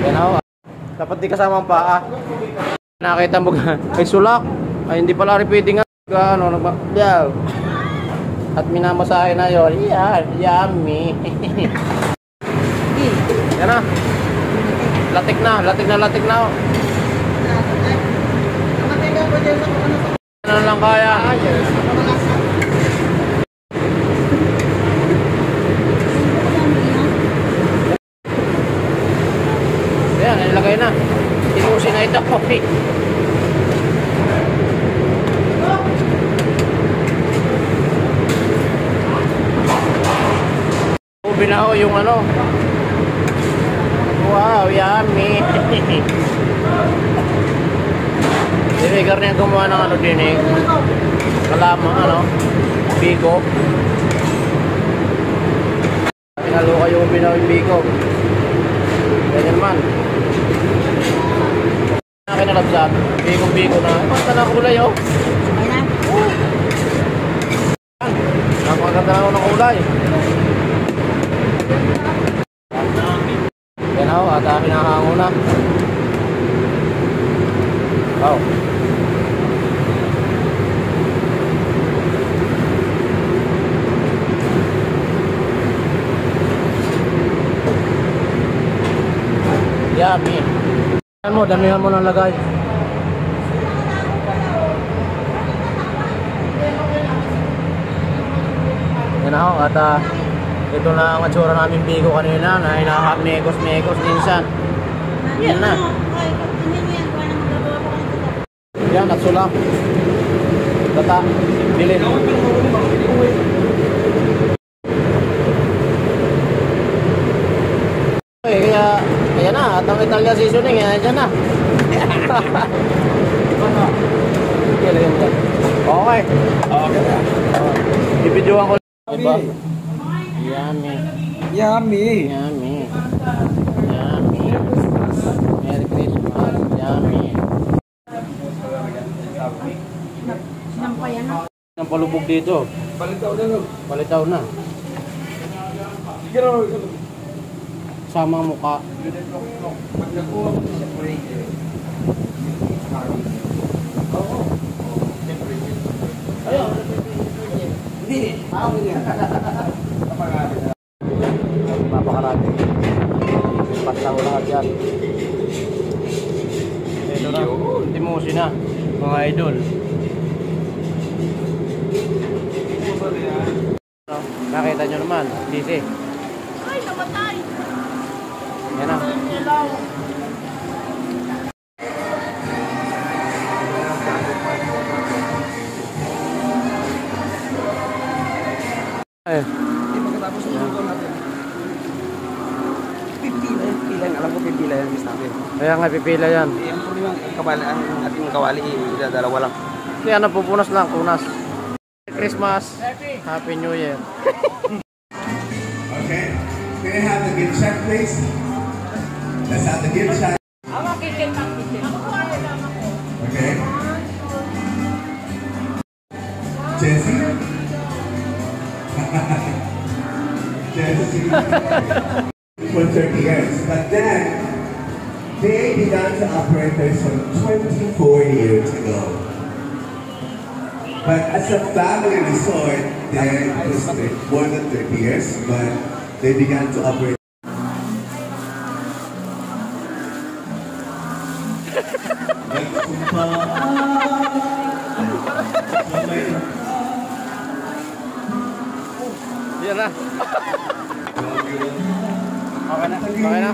Yan ako. Dapat di kasama ang paa. Nakita mo ay sulak. Ay hindi pala repeating nga. Ano, nagbayaw. At minamasahe na yun. Yan, yummy. Yan na. Latik na. Ano lang kaya? Ayan, nilagay na. Tinusin na ito. Okay. Binaho yung ano. Wow, yummy. Dinigar niya gumawa ng ano din eh. Kalama, ano. Biko. Pinaluka yung binaho yung biko. Ganyan naman. Nakinalabsat. Biko na. Basta na kulay oh. Napakaganda na ng kulay. Yan ako, at akin nakahango na. Wow. Yummy. Damihan mo ng lagay. Yan ako, at ito na ang atsura namin bigo kanina na hinahap-mekos minsan. Yan na. Yan, at sulak. Gata. Bilin. Okay, kaya na. At ang Italian seasoning, yan dyan na. Okay. Ibidyoan ko. Diba? Yummy. Merry Christmas. Yummy. Ang palubog dito. Palitaw na. Sama ang mukha. Papakarami. Pastaw lahat yan. Ito na. Timusin na. Mga idol. Nakita nyo naman. Disi. Ay, namatay. Yan na. Hindi pagkatapos ng luto natin. Pipila yan. Alam ko pipila yan, Miss natin. Kaya nga pipila yan. Ang problema, ang ating kawali, dalawa lang. Kaya napupunas lang, punas. Christmas. Happy New Year. Okay. Can I have the gift check, please? Let's have the gift check. Okay. Jessie? Jessie. For 30 years. But then, they began to operate there some 24 years ago. But as a family resort, they was more than 30 years, but they began to operate. Yan na. Okay na.